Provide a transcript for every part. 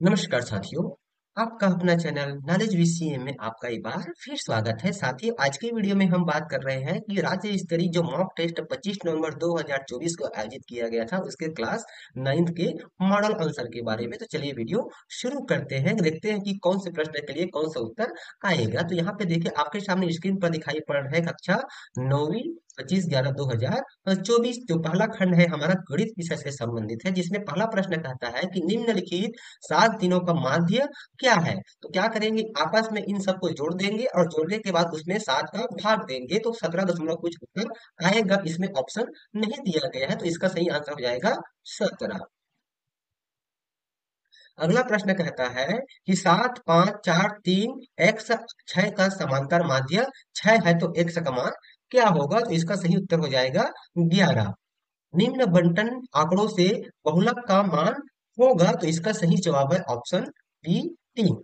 नमस्कार साथियों। आपका अपना चैनल नॉलेज वीसीए में आपका एक बार फिर स्वागत है। साथियों, आज की वीडियो में हम बात कर रहे हैं कि राज्य स्तरीय जो मॉक टेस्ट 25 नवंबर 2024 को आयोजित किया गया था, उसके क्लास 9th के मॉडल आंसर के बारे में। तो चलिए वीडियो शुरू करते हैं, देखते हैं कि कौन से प्रश्न के लिए कौन सा उत्तर आएगा। तो यहाँ पे देखिए, आपके सामने स्क्रीन पर दिखाई पड़ रहा है कक्षा 9वीं 25/11/2024। जो पहला खंड है हमारा गणित विषय से संबंधित है, जिसमें पहला प्रश्न कहता है कि निम्नलिखित 7 दिनों का माध्य क्या है। तो क्या करेंगे, आपस में इन सबको जोड़ देंगे और जोड़ने के बाद उसमें 7 का भाग देंगे तो 17 दशमलव कुछ उत्तर आएगा। इसमें ऑप्शन नहीं दिया गया है, तो इसका सही आंसर हो जाएगा 17। अगला प्रश्न कहता है कि 7, 5, 4, 3 एक्स 6 का समांतर माध्य 6 है, तो एक्स का मान क्या होगा। तो इसका सही उत्तर हो जाएगा 11। निम्न बंटन आंकड़ों से बहुलक का मान होगा। तो इसका सही जवाब है ऑप्शन बी 3।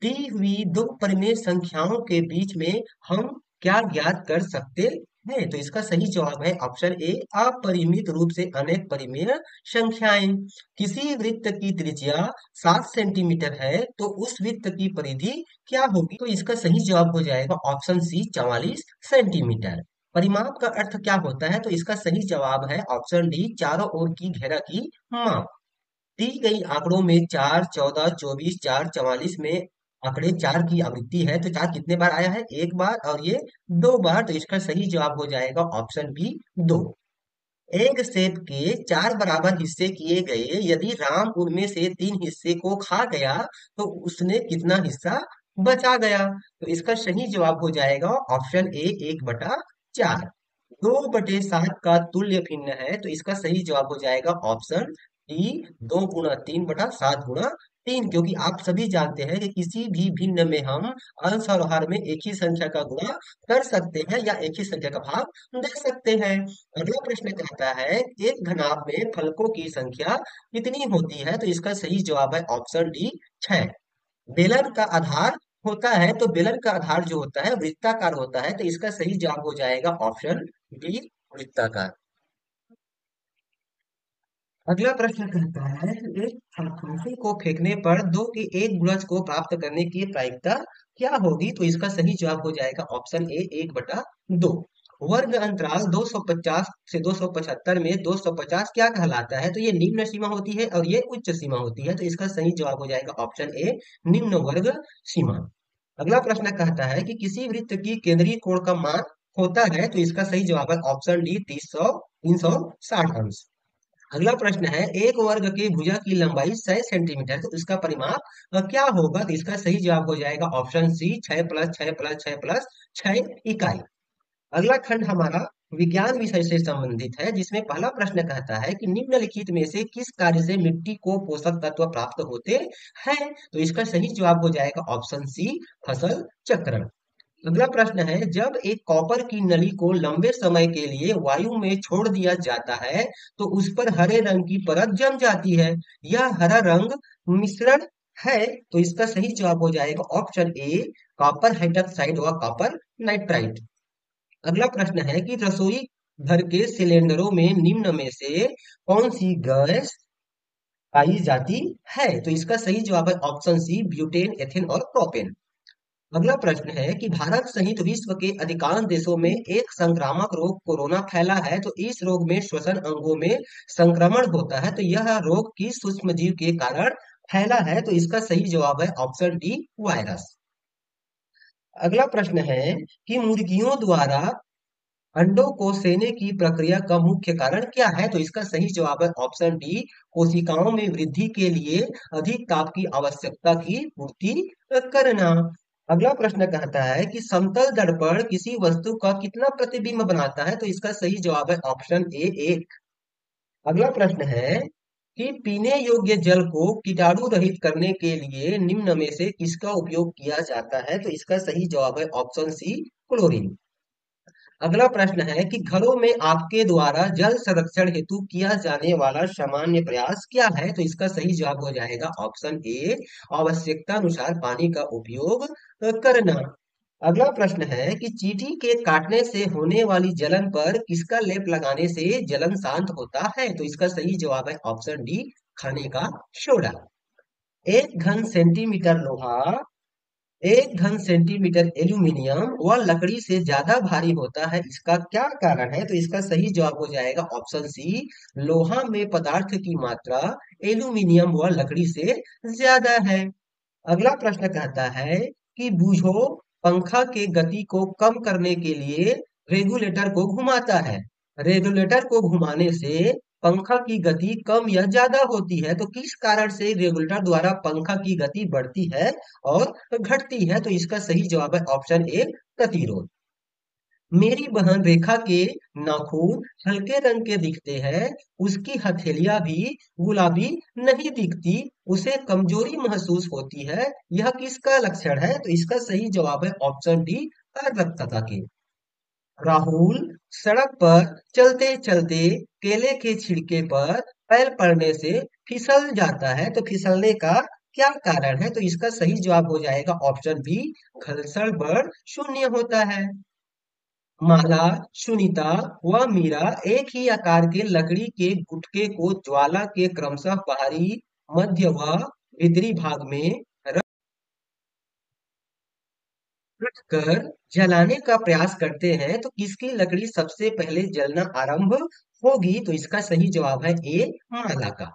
दी हुई दो परिमेय संख्याओं के बीच में हम क्या ज्ञात कर सकते हैं। तो इसका सही जवाब है ऑप्शन ए, अपरिमित रूप से अनेक परिमेय संख्याएं। किसी वृत्त की त्रिज्या 7 सेंटीमीटर है, तो उस वृत्त की परिधि क्या होगी। तो इसका सही जवाब हो जाएगा ऑप्शन सी, 44 सेंटीमीटर। परिमाप का अर्थ क्या होता है। तो इसका सही जवाब है ऑप्शन डी, चारों ओर की घेरा की माप। दी गई आंकड़ों में 4, 14, 24, 4, 44 में आंकड़े 4 की आवृत्ति है, तो 4 कितने बार आया है, एक बार, और ये 2 बार। तो इसका सही जवाब हो जाएगा ऑप्शन बी, 2। एक सेब के 4 बराबर हिस्से किए गए, यदि राम उनमें से 3 हिस्से को खा गया तो उसने कितना हिस्सा बचा गया। तो इसका सही जवाब हो जाएगा ऑप्शन ए, 1/4। 2/7 का तुल्य भिन्न है, तो इसका सही जवाब हो जाएगा ऑप्शन डी, 2 गुणा 3/7 गुणा 3। क्योंकि आप सभी जानते हैं कि किसी भी भिन्न में हम अंश और हर में एक ही संख्या का गुणा कर सकते हैं या एक ही संख्या का भाग दे सकते हैं। अगला प्रश्न कहता है, एक घनाभ में फलकों की संख्या कितनी होती है। तो इसका सही जवाब है ऑप्शन डी, 6। बेलन का आधार होता है, तो बेलन का आधार जो होता है वृत्ताकार होता है, तो इसका सही जवाब हो जाएगा ऑप्शन डी, वृत्ताकार। अगला प्रश्न कहता है, एक फलफूल को फेंकने पर दो के एक गुणज को प्राप्त करने की प्रायिकता क्या होगी। तो इसका सही जवाब हो जाएगा ऑप्शन ए, 1/2। वर्ग अंतराल 250 से 275 में 250 क्या कहलाता है। तो ये निम्न सीमा होती है और ये उच्च सीमा होती है, तो इसका सही जवाब हो जाएगा ऑप्शन ए, निम्न वर्ग सीमा। अगला प्रश्न कहता है कि किसी वृत्त की केंद्रीय कोण का मान होता है। तो इसका सही जवाब है ऑप्शन डी, 360 अंश। अगला प्रश्न है, एक वर्ग के भुजा की लंबाई 100 सेंटीमीटर, तो इसका परिमाप क्या होगा। तो इसका सही जवाब हो जाएगा ऑप्शन सी, 6+6+6+6 इकाई। अगला खंड हमारा विज्ञान विषय से संबंधित है, जिसमें पहला प्रश्न कहता है कि निम्नलिखित में से किस कार्य से मिट्टी को पोषक तत्व प्राप्त होते हैं। तो इसका सही जवाब हो जाएगा ऑप्शन सी, फसल चक्रण। अगला प्रश्न है, जब एक कॉपर की नली को लंबे समय के लिए वायु में छोड़ दिया जाता है, तो उस पर हरे रंग की परत जम जाती है। यह हरा रंग मिश्रण है, तो इसका सही जवाब हो जाएगा ऑप्शन ए, कॉपर हाइड्रोक्साइड व कॉपर नाइट्राइट। अगला प्रश्न है कि रसोई घर के सिलेंडरों में निम्न में से कौन सी गैस पाई जाती है। तो इसका सही जवाब है ऑप्शन सी, ब्यूटेन, एथेन और प्रोपेन। अगला प्रश्न है कि भारत सहित विश्व के अधिकांश देशों में एक संक्रामक रोग कोरोना फैला है, तो इस रोग में श्वसन अंगों में संक्रमण होता है, तो यह रोग किस सूक्ष्म जीव के कारण फैला है। तो इसका सही जवाब है ऑप्शन डी, वायरस। अगला प्रश्न है कि मुर्गियों द्वारा अंडों को सेने की प्रक्रिया का मुख्य कारण क्या है। तो इसका सही जवाब है ऑप्शन डी, कोशिकाओं में वृद्धि के लिए अधिक ताप की आवश्यकता की पूर्ति करना। अगला प्रश्न कहता है कि समतल दर्पण किसी वस्तु का कितना प्रतिबिंब बनाता है। तो इसका सही जवाब है ऑप्शन ए, 1। अगला प्रश्न है कि पीने योग्य जल को कीटाणु रहित करने के लिए निम्न में से किसका उपयोग किया जाता है। तो इसका सही जवाब है ऑप्शन सी, क्लोरीन। अगला प्रश्न है कि घरों में आपके द्वारा जल संरक्षण हेतु किया जाने वाला सामान्य प्रयास क्या है। तो इसका सही जवाब हो जाएगा ऑप्शन ए, आवश्यकता अनुसार पानी का उपयोग करना। अगला प्रश्न है कि चींटी के काटने से होने वाली जलन पर किसका लेप लगाने से जलन शांत होता है। तो इसका सही जवाब है ऑप्शन डी, खाने का सोडा। एक घन सेंटीमीटर लोहा, एक घन सेंटीमीटर एल्यूमिनियम वह लकड़ी से ज्यादा भारी होता है, इसका क्या कारण है? तो इसका सही जवाब हो जाएगा ऑप्शन सी, लोहा में पदार्थ की मात्रा एल्यूमिनियम व लकड़ी से ज्यादा है। अगला प्रश्न कहता है कि बूझो पंखा के गति को कम करने के लिए रेगुलेटर को घुमाता है। रेगुलेटर को घुमाने से पंखा की गति कम या ज्यादा होती है, तो किस कारण से रेगुलेटर द्वारा पंखा की गति बढ़ती है और घटती है? तो इसका सही जवाब है ऑप्शन ए, गतिरोध। मेरी बहन रेखा के नाखून हल्के रंग के दिखते हैं, उसकी हथेलियां भी गुलाबी नहीं दिखती, उसे कमजोरी महसूस होती है, यह किसका लक्षण है? तो इसका सही जवाब है ऑप्शन डी, अर्धकता के। राहुल सड़क पर चलते चलते केले के छिलके पर पैर पड़ने से फिसल जाता है, तो फिसलने का क्या कारण है? तो इसका सही जवाब हो जाएगा ऑप्शन बी, घर्षण बल शून्य होता है। माला, सुनीता व मीरा एक ही आकार के लकड़ी के गुटके को ज्वाला के क्रमशः बाहरी, मध्य व भीतरी भाग में रख कर जलाने का प्रयास करते हैं, तो किसकी लकड़ी सबसे पहले जलना आरंभ होगी? तो इसका सही जवाब है ए, माला का।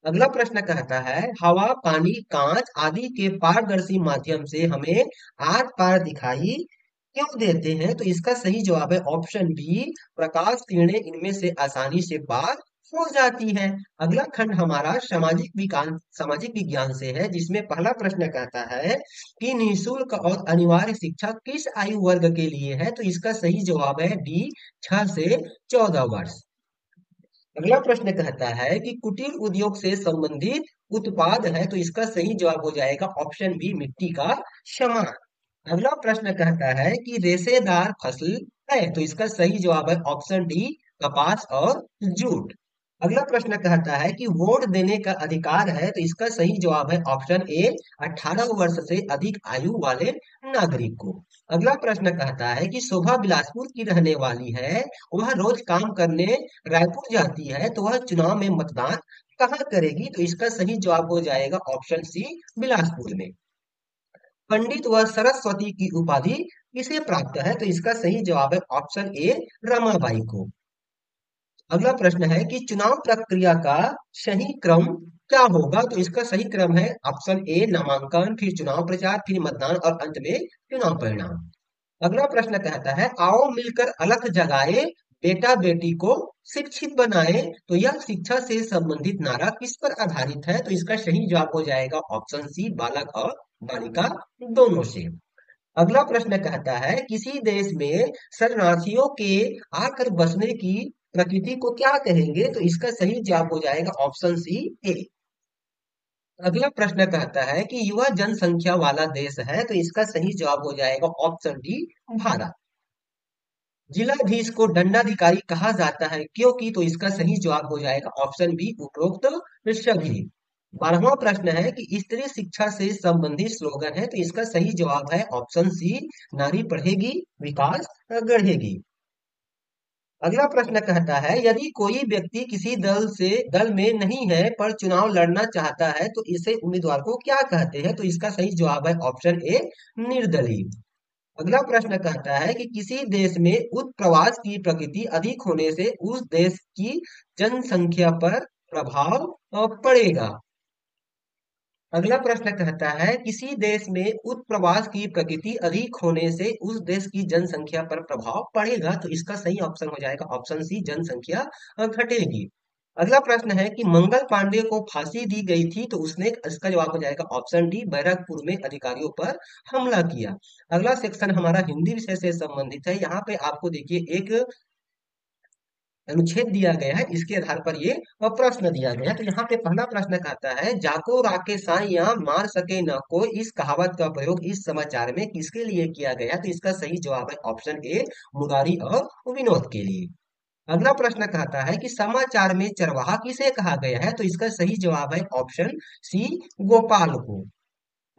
अगला प्रश्न कहता है हवा, पानी, कांच आदि के पारदर्शी माध्यम से हमें आर पार दिखाई क्यों देते हैं? तो इसका सही जवाब है ऑप्शन बी, प्रकाश किरणें इनमें से आसानी से पार हो जाती है। अगला खंड हमारा सामाजिक विज्ञान से है, जिसमें पहला प्रश्न कहता है कि निःशुल्क और अनिवार्य शिक्षा किस आयु वर्ग के लिए है? तो इसका सही जवाब है डी, 6 से 14 वर्ष। अगला प्रश्न कहता है कि कुटीर उद्योग से संबंधित उत्पाद है, तो इसका सही जवाब हो जाएगा ऑप्शन बी, मिट्टी का सामान। अगला प्रश्न कहता है कि रेशेदार फसल है, तो इसका सही जवाब है ऑप्शन डी, कपास और जूट। अगला प्रश्न कहता है कि वोट देने का अधिकार है, तो इसका सही जवाब है ऑप्शन ए, 18 वर्ष से अधिक आयु वाले नागरिक को। अगला प्रश्न कहता है कि शोभा बिलासपुर की रहने वाली है, वह रोज काम करने रायपुर जाती है, तो वह चुनाव में मतदान कहाँ करेगी? तो इसका सही जवाब हो जाएगा ऑप्शन सी, बिलासपुर में। पंडित व सरस्वती की उपाधि किसे प्राप्त है? तो इसका सही जवाब है ऑप्शन ए, रमाबाई को। अगला प्रश्न है कि चुनाव प्रक्रिया का सही क्रम क्या होगा? तो इसका सही क्रम है ऑप्शन ए, नामांकन, फिर चुनाव प्रचार, फिर मतदान और अंत में चुनाव परिणाम। अगला प्रश्न कहता है आओ मिलकर अलख जगाए, बेटा बेटी को शिक्षित बनाए, तो यह शिक्षा से संबंधित नारा किस पर आधारित है? तो इसका सही जवाब हो जाएगा ऑप्शन सी, बालक और बालिका दोनों से। अगला प्रश्न कहता है किसी देश में शरणार्थियों के आकर बसने की प्रकृति को क्या कहेंगे? तो इसका सही जवाब हो जाएगा ऑप्शन सी, ए। अगला प्रश्न कहता है कि युवा जनसंख्या वाला देश है, तो इसका सही जवाब हो जाएगा ऑप्शन डी, भारत। जिलाधीश को दंडाधिकारी कहा जाता है क्योंकि? तो इसका सही जवाब हो जाएगा ऑप्शन बी, उपरोक्त सभी। 12वां प्रश्न है कि स्त्री शिक्षा से संबंधित स्लोगन है, तो इसका सही जवाब है ऑप्शन सी, नारी पढ़ेगी विकास गढ़ेगी। अगला प्रश्न कहता है यदि कोई व्यक्ति किसी दल में नहीं है पर चुनाव लड़ना चाहता है, तो इसे उम्मीदवार को क्या कहते हैं? तो इसका सही जवाब है ऑप्शन ए, निर्दलीय। अगला प्रश्न कहता है कि किसी देश में उत्प्रवास की प्रकृति अधिक होने से उस देश की जनसंख्या पर प्रभाव पड़ेगा। अगला प्रश्न कहता है किसी देश में उत्प्रवास की प्रकृति अधिक होने से उस देश की जनसंख्या पर प्रभाव पड़ेगा, तो इसका सही ऑप्शन हो जाएगा ऑप्शन सी, जनसंख्या घटेगी। अगला प्रश्न है कि मंगल पांडे को फांसी दी गई थी, तो उसने, इसका जवाब हो जाएगा ऑप्शन डी, बैरकपुर में अधिकारियों पर हमला किया। अगला सेक्शन हमारा हिंदी विषय से संबंधित है, यहाँ पे आपको देखिए एक अनुच्छेद दिया गया है, इसके आधार पर ये प्रश्न दिया गया है। तो यहाँ पे पहला प्रश्न कहता है जाको राके साइया मार सके न कोई, इस कहावत का प्रयोग इस समाचार में किसके लिए किया गया? तो इसका सही जवाब है ऑप्शन ए, मुरारी और विनोद के लिए। अगला प्रश्न कहता है कि समाचार में चरवाहा किसे कहा गया है? तो इसका सही जवाब है ऑप्शन सी, गोपाल को।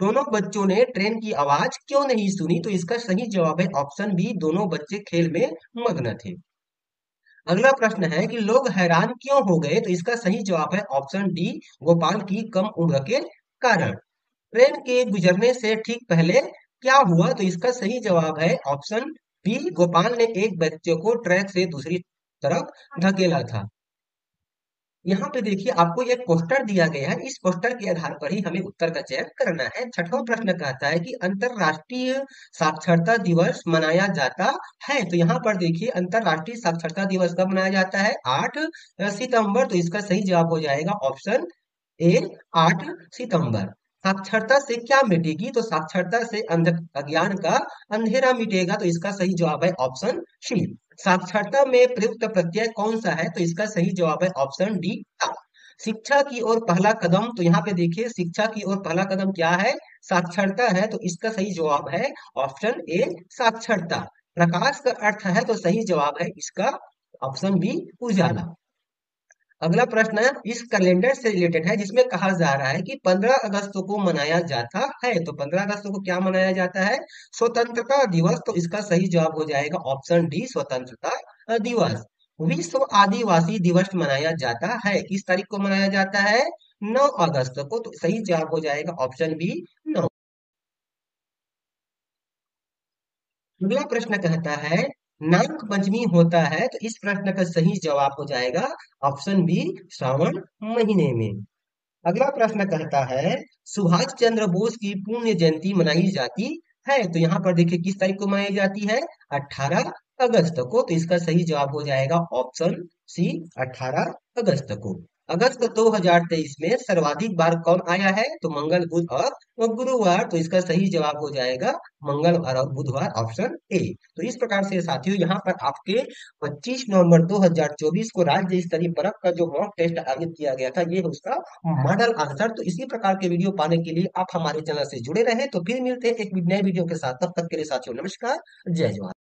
दोनों बच्चों ने ट्रेन की आवाज क्यों नहीं सुनी? तो इसका सही जवाब है ऑप्शन बी, दोनों बच्चे खेल में मग्न थे। अगला प्रश्न है कि लोग हैरान क्यों हो गए? तो इसका सही जवाब है ऑप्शन डी, गोपाल की कम उम्र के कारण। ट्रेन के गुजरने से ठीक पहले क्या हुआ? तो इसका सही जवाब है ऑप्शन बी, गोपाल ने एक बच्चे को ट्रैक से दूसरी तरफ धकेला था। यहाँ पे देखिए आपको एक पोस्टर दिया गया है, इस पोस्टर के आधार पर ही हमें उत्तर का चयन करना है। छठवां प्रश्न कहता है कि अंतरराष्ट्रीय साक्षरता दिवस मनाया जाता है। तो यहाँ पर देखिए अंतरराष्ट्रीय साक्षरता दिवस कब मनाया जाता है? 8 सितंबर। तो इसका सही जवाब हो जाएगा ऑप्शन ए, 8 सितंबर। साक्षरता से क्या मिटेगी? तो साक्षरता से अज्ञान का अंधेरा मिटेगा। तो इसका सही जवाब है ऑप्शन सी। साक्षरता में प्रयुक्त प्रत्यय कौन सा है? तो इसका सही जवाब है ऑप्शन डी, ता। शिक्षा की ओर पहला कदम। तो यहाँ पे देखिए शिक्षा की ओर पहला कदम क्या है? साक्षरता है। तो इसका सही जवाब है ऑप्शन ए, साक्षरता। प्रकाश का अर्थ है, तो सही जवाब है इसका ऑप्शन बी, उजाला। अगला प्रश्न है इस कैलेंडर से रिलेटेड है, जिसमें कहा जा रहा है कि 15 अगस्त को मनाया जाता है। तो 15 अगस्त को क्या मनाया जाता है? स्वतंत्रता दिवस। तो इसका सही जवाब हो जाएगा ऑप्शन डी, स्वतंत्रता दिवस। विश्व आदिवासी दिवस मनाया जाता है, किस तारीख को मनाया जाता है? 9 अगस्त को। तो सही जवाब हो जाएगा ऑप्शन बी, 9। अगला प्रश्न कहता है नाग पंचमी होता है। तो इस प्रश्न का सही जवाब हो जाएगा ऑप्शन बी, श्रावण महीने में। अगला प्रश्न कहता है सुभाष चंद्र बोस की पुण्य जयंती मनाई जाती है। तो यहाँ पर देखिए किस तारीख को मनाई जाती है? 18 अगस्त को। तो इसका सही जवाब हो जाएगा ऑप्शन सी, 18 अगस्त को। अगस्त 2023 में सर्वाधिक बार कौन आया है? तो मंगल, बुध और गुरुवार। तो इसका सही जवाब हो जाएगा मंगलवार और बुधवार, ऑप्शन ए। तो इस प्रकार से साथियों यहाँ पर आपके 25 नवंबर 2024 को राज्य स्तरीय परख का जो मॉक टेस्ट आयोजित किया गया था, ये है उसका मॉडल आंसर। तो इसी प्रकार के वीडियो पाने के लिए आप हमारे चैनल से जुड़े रहे। तो फिर मिलते हैं एक नए वीडियो के साथ, तब तक के लिए साथियों नमस्कार, जय जवान।